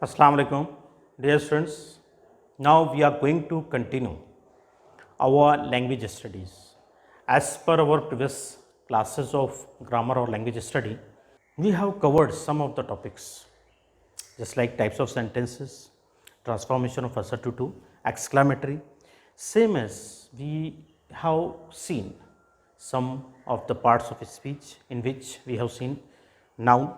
Assalamu alaikum, dear students. Now we are going to continue our language studies. As per our previous classes of grammar or language study, we have covered some of the topics, just like types of sentences, transformation of assertive to exclamatory. Same as we have seen some of the parts of speech in which we have seen noun,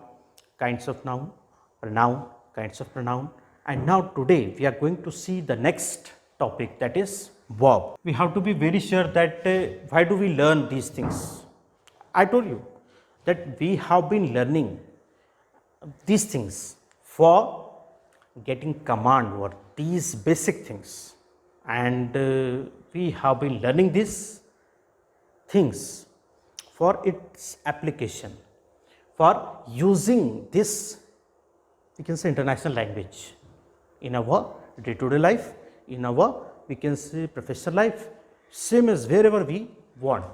kinds of noun, pronoun, kinds of pronoun, and now today we are going to see the next topic, that is verb. We have to be very sure that why do we learn these things? I told you that we have been learning these things for getting command over these basic things, and we have been learning these things for its application, for using this, we can say, international language in our day to day life, in our, we can say, professional life, same as wherever we want.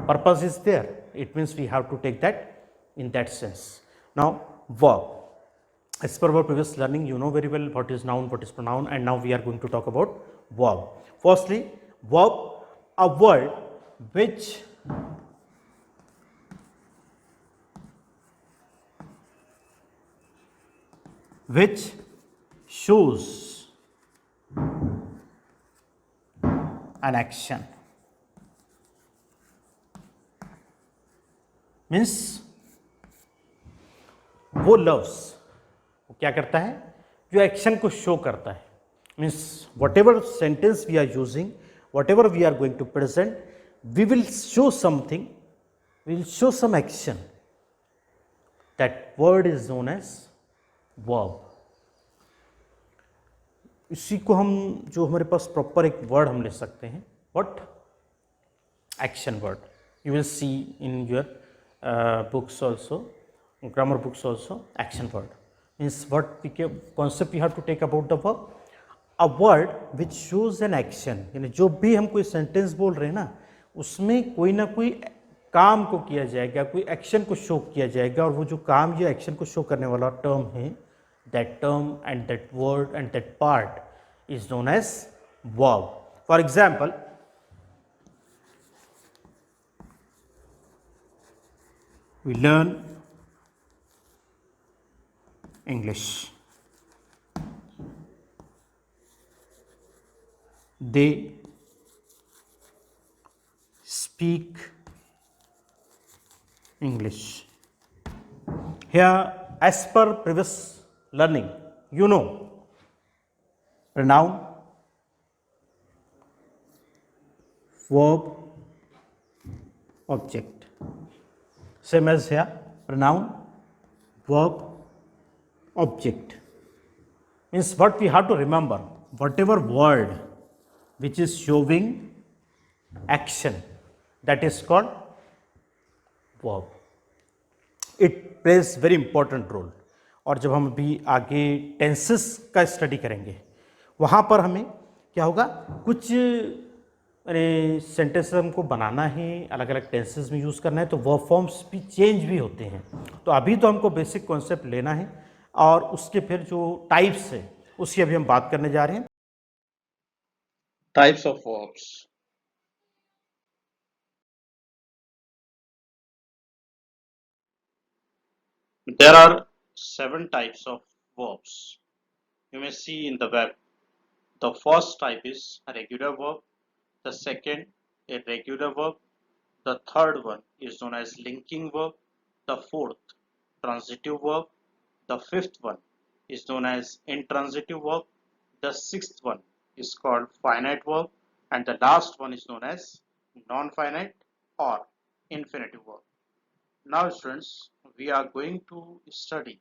Purpose is there, it means we have to take that in that sense. Now verb, as per our previous learning, you know very well what is noun, what is pronoun, and now we are going to talk about verb. Firstly, verb, a word which shows an action, means वो loves, वो क्या करता है, जो action को show करता है. Means whatever sentence we are using, whatever we are going to present, we will show something, we will show some action. That word is known as verb. इसी को हम, जो हमारे पास proper एक word हम ले सकते हैं, what, action word. You will see in your books also, grammar books also, action word means what we can, concept we have to take about the verb, a word which shows an action. यानी जो भी हम कोई sentence बोल रहे हैं ना, उसमें कोई ना कोई काम को किया जाएगा, कोई एक्शन को शो किया जाएगा, और वो जो काम या एक्शन को शो करने वाला टर्म है, that term and that word and that part is known as verb. For example, we learn English. They speak English. Here, as per previous learning, you know, pronoun, verb, object. Same as here, pronoun, verb, object. Means what we have to remember, whatever word which is showing action, that is called verb. It plays very important role. और जब हम अभी आगे tenses का study करेंगे, वहाँ पर हमें क्या होगा, कुछ सेंटेंस हमको बनाना है, अलग अलग टेंसेस में यूज़ करना है, तो वर्ब फॉर्म्स भी चेंज भी होते हैं. तो अभी तो हमको बेसिक कॉन्सेप्ट लेना है, और उसके फिर जो टाइप्स है उसकी अभी हम बात करने जा रहे हैं. Types of verbs. There are 7 types of verbs. You may see in the web. The first type is a regular verb. The second, irregular verb. The third one is known as linking verb. The fourth, transitive verb. The fifth one is known as intransitive verb. The sixth one is called finite verb. And the last one is known as non-finite or infinitive verb. Now students, we are going to study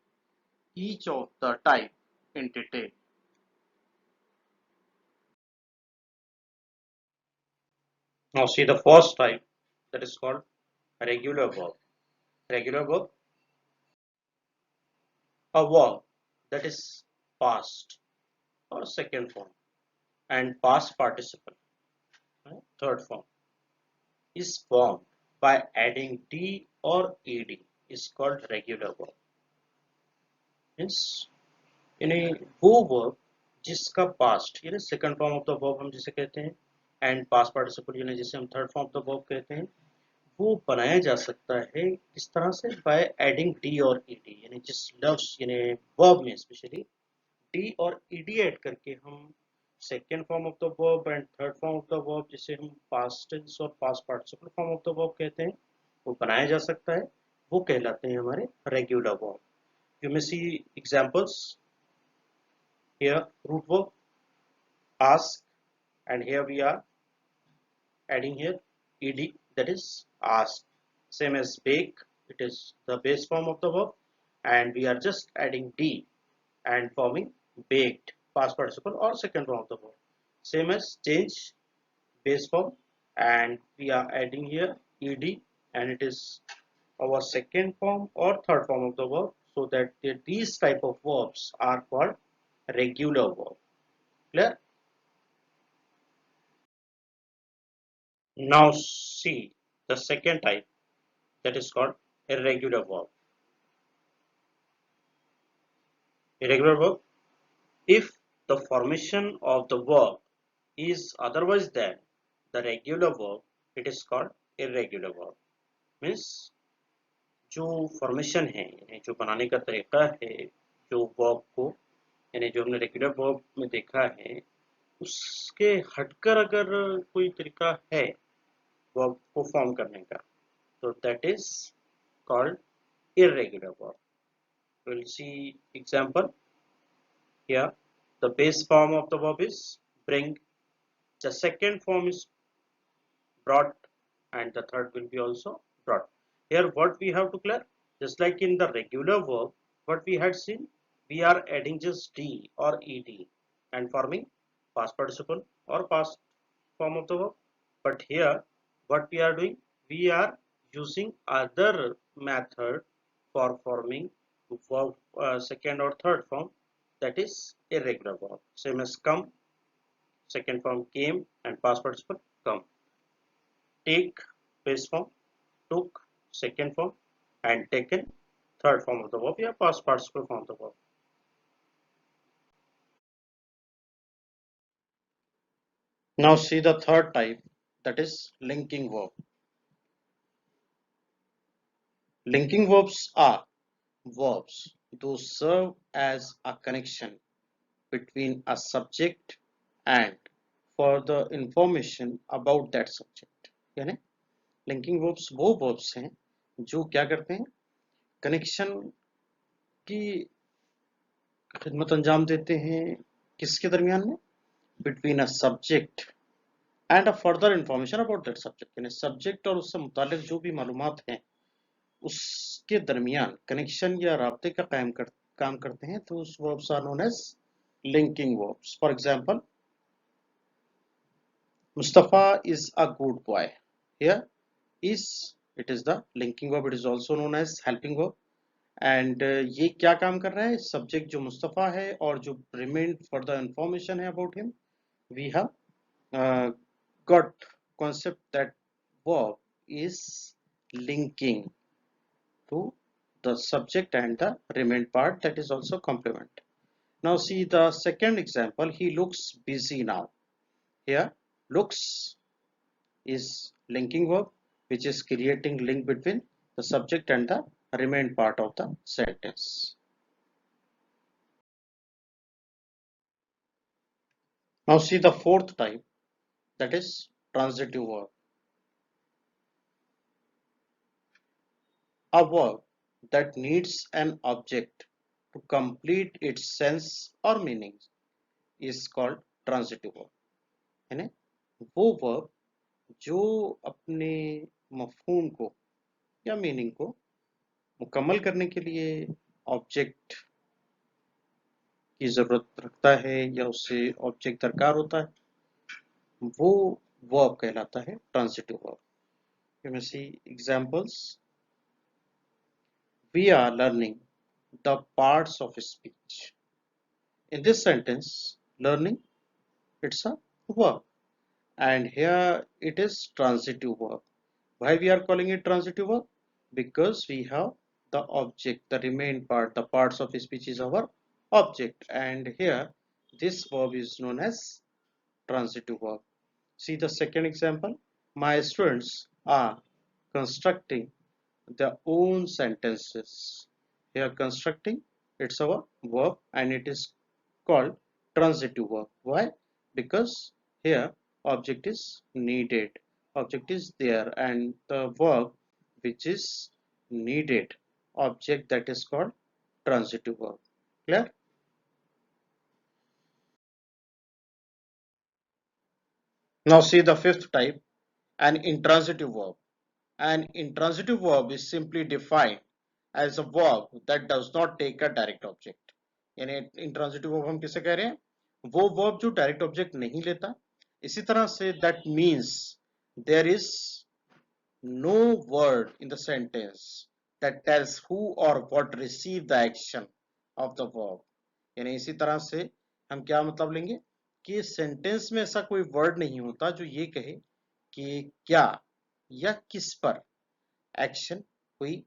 each of the type in detail. Now see the first type, that is called regular verb. Regular verb, a verb that is past or second form and past participle, third form, is formed by adding d or ed, is called regular verb. Means यानी वो verb जिसका past यानी second form of the verb हम जिसे कहते हैं, and past participle यानी जिसे हम third form of the verb कहते हैं, वो बनाया जा सकता है इस तरह से बाय एडिंग डी और ईडी, यानी जिस लफ्ज यानी वर्ब में स्पेशली डी और ईडी ऐड करके हम second form of the verb and third form of the verb जिसे हम पास्ट टेंस और past participle form of the verb कहते हैं, वो बनाया जा सकता है। वो कहलाते हैं हमारे regular verb. You may see examples here, root verb ask, and here we are adding here ed, that is ask. Same as bake, it is the base form of the verb, and we are just adding d and forming baked past participle or second form of the verb. Same as change, base form, and we are adding here ed, and it is our second form or third form of the verb, so that these type of verbs are called regular verb. Clear? Now see the second type, that is called irregular verb. Irregular verb, if the formation of the verb is otherwise than the regular verb, it is called irregular verb. Means जो formation है यानी जो बनाने का तरीका है जो verb को, यानी जो हमने रेगुलर वर्ब में देखा है उसके हटकर अगर कोई तरीका है वर्ब को फॉर्म करने का, तो that is called irregular verb. We'll see example here. The base form of the verb is bring. The second form is brought, and the third will be also brought. Here what we have to clear, just like in the regular verb, what we had seen, we are adding just d or ed and forming past participle or past form of the verb. But here what we are doing, we are using other method for forming verb second or third form, that is irregular verb. Same as come, second form came, and past participle come. Take, base form, took, second form, and taken, third form of the verb, yeah, past participle form of the verb. Now see the third type, that is linking verb. Linking verbs are verbs those serve as a connection between a subject and further information about that subject. यानी linking verbs वो verbs हैं जो क्या करते हैं, connection की खिदमत अंजाम देते हैं किसके दरमियान में, between a subject and a further information about that subject, यानी सब्जेक्ट और उससे मुतालिक जो भी मालूमात हैं उसके दरमियान कनेक्शन या राब्ते का काम करते हैं, तो उस verbs are known as linking verbs. For example, Mustafa is a good boy. Here is, it is the linking verb. It is also known as helping verb. And ये क्या काम कर रहा है, सब्जेक्ट जो मुस्तफ़ा है और जो रिमेन फर्दर इंफॉर्मेशन है about him, we have got concept that verb is linking to the subject and the remain part, that is also complement. Now see the second example, he looks busy now. Here looks is linking verb which is creating link between the subject and the remain part of the sentence. Now see the fourth type, that is transitive verb. A verb that needs an object to complete its sense or meaning is called transitive verb. यानी वो verb जो अपने मफहूम को या meaning को मुकम्मल करने के लिए ऑब्जेक्ट की ज़रूरत रखता है या उससे ऑब्जेक्ट दरकार होता है, वो वर्ब कहलाता है transitive verb. You may see examples. We are learning the parts of speech. In this sentence, learning, it's a verb, and here it is transitive verb. Why we are calling it transitive verb? Because we have the object, the remain part, the parts of speech is our object, and here this verb is known as transitive verb. See the second example. My students are constructing their own sentences. Here constructing, it's our verb and it is called transitive verb. Why? Because here object is needed. Object is there and the verb which is needed object, that is called transitive verb. Clear? Now see the fifth type, an intransitive verb. An intransitive verb is simply defined as a verb that does not take a direct object. यानी intransitive verb हम किसे कह रहे हैं? वो verb जो direct object नहीं लेता. इसी तरह से that means there is no word in the sentence that tells who or what received the action of the verb. यानी इसी तरह से हम क्या मतलब लेंगे कि सेंटेंस में ऐसा कोई वर्ड नहीं होता जो ये कहे कि क्या या किस पर एक्शन हुई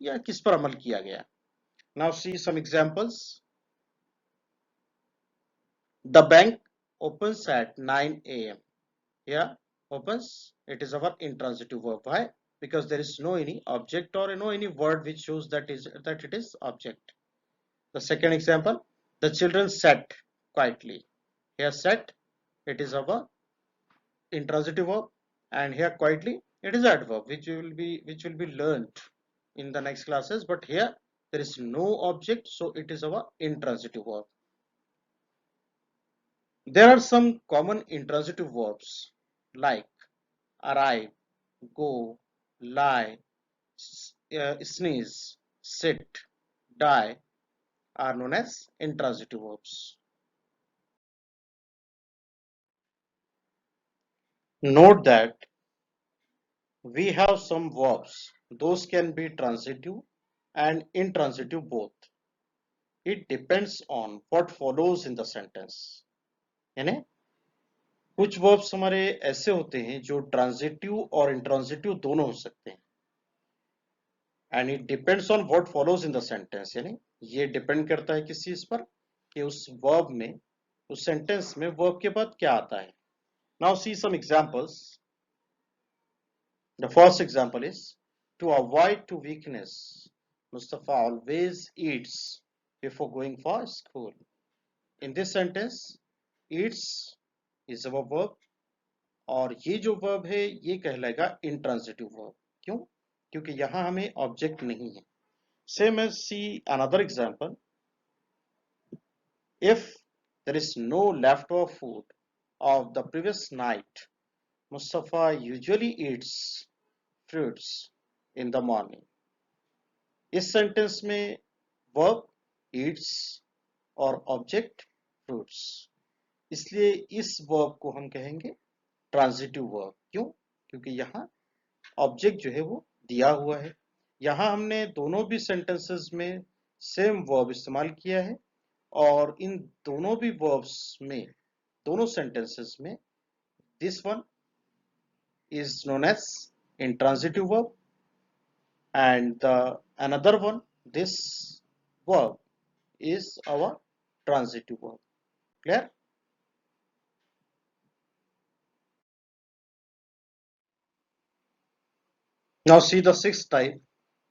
या किस पर अमल किया गया. Now see some examples. The bank opens at 9 a.m. Here opens, it is our intransitive verb. Why? Because there is no any object or no any word which shows that it is object. The second example, the children sat quietly. Here sat, it is our intransitive verb, and here quietly it is adverb which will be learned in the next classes, but here there is no object, so it is our intransitive verb. There are some common intransitive verbs like arrive, go, lie, sneeze, sit, die are known as intransitive verbs. Note that we have some verbs, those can be transitive and intransitive both. It depends on what follows in the sentence. यानी कुछ verbs हमारे ऐसे होते हैं जो transitive और intransitive दोनों हो सकते हैं, and it depends on what follows in the sentence. यानी ये डिपेंड करता है किस चीज पर कि उस वर्ब में, उस सेंटेंस में वर्ब के बाद क्या आता है. Now see some examples. The first example is to avoid to weakness Mustafa always eats before going for school. In this sentence eats is our verb और ये जो वर्ब है ये कहलाएगा इंट्रांजिटिव वर्ब. क्यों? क्योंकि यहां हमें ऑब्जेक्ट नहीं है. Same as see another example. If there is no leftover food of the previous night, Mustafa usually eats fruits in the morning. इस सेंटेंस में verb eats और object fruits. इसलिए इस verb को हम कहेंगे ट्रांजिटिव वर्ब. क्यों? क्योंकि यहाँ ऑब्जेक्ट जो है वो दिया हुआ है. यहाँ हमने दोनों भी सेंटेंसेस में सेम वर्ब इस्तेमाल किया है और इन दोनों भी वर्ब्स में, दोनों सेंटेंसेस में this one is known as intransitive verb and the another one, this verb is our transitive verb. Clear? Now see the sixth type,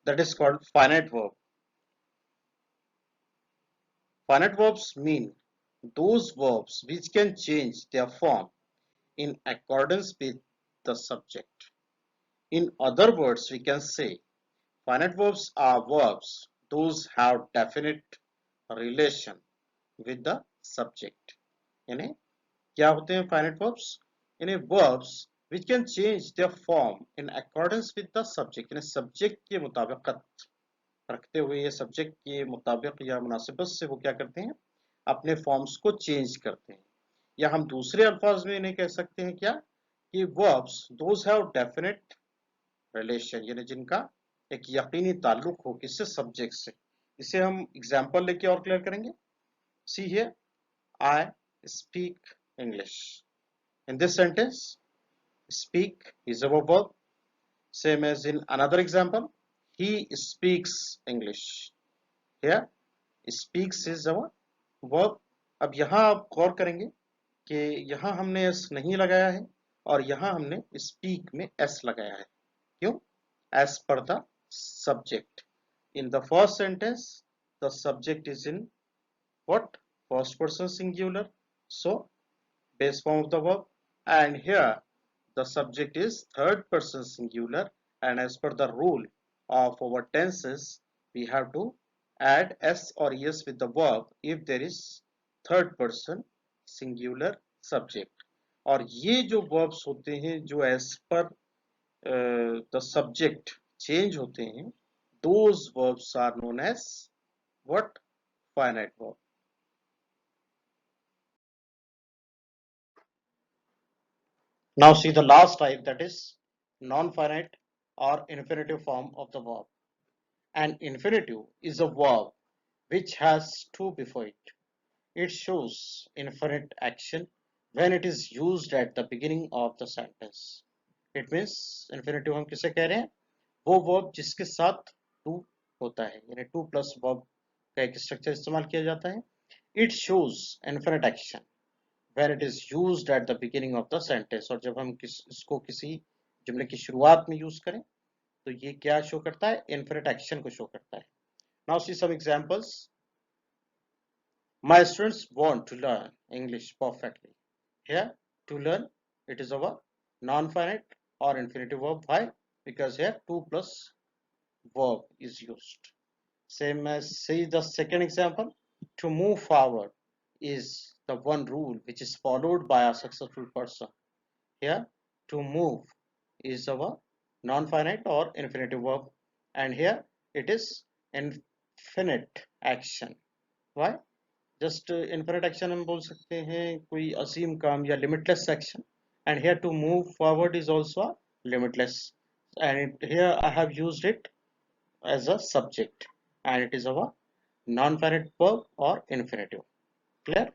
that is called finite verb. Finite verbs mean those verbs which can change their form in accordance with the subject. In other words, we can say finite verbs are verbs those have definite relation with the subject. यानी क्या होते हैं finite verbs? यानी verbs which can change their form in accordance with the subject. यानी subject के मुताबिकत रखते हुए, ये subject के मुताबिक या मुनासिबत से वो क्या करते हैं, अपने forms को change करते हैं. या हम दूसरे अल्फाज में इन्हें कह सकते हैं क्या कि verbs those have definite relation, यानी जिनका एक यकीनी ताल्लुक हो किससे, सब्जेक्ट से. इसे हम एग्जांपल लेके और क्लियर करेंगे. See here, I speak English. In this sentence speak is our verb. Same as in another example, he speaks English. Here speaks is our verb. अब यहाँ आप गौर करेंगे कि यहाँ हमने एस नहीं लगाया है और यहाँ हमने स्पीक में एस लगाया है। क्यों? As per the subject. In the first sentence the subject is in what? First person singular. So base form of the verb, and here the subject is third person singular, and as per the rule of our tenses we have to add s or es with the verb if there is third person singular subject. और ये जो verbs होते हैं जो as per the subject change होते हैं, those verbs are known as what? Finite verb. Now see the last type, that is non-finite or infinitive form of the verb. An infinitive is a verb which has to before it. It shows infinite action when it is used at the beginning of the sentence. It means infinitive हम किसे कह रहे हैं? वो verb जिसके साथ to होता है, यानी to plus verb का एक स्ट्रक्चर इस्तेमाल किया जाता है. It shows infinite action when it is used at the beginning of the sentence. और जब हम इसको किसी जुमले की शुरुआत में यूज करें तो ये क्या शो करता है? इनफिनिट एक्शन को शो करता है. Now see some examples. My students want to learn English perfectly. Here to learn it is our non-finite or infinitive verb. Why? Because here to plus verb is used. Same as see the second example. To move forward is the one rule which is followed by a successful person. Here to move is our non-finite or infinitive verb, and here it is infinite action. Why? Just infinite action हम बोल सकते हैं कोई असीम काम या limitless action, and here to move forward is also a limitless, and here I have used it as a subject, and it is our non-finite verb or infinitive. Clear?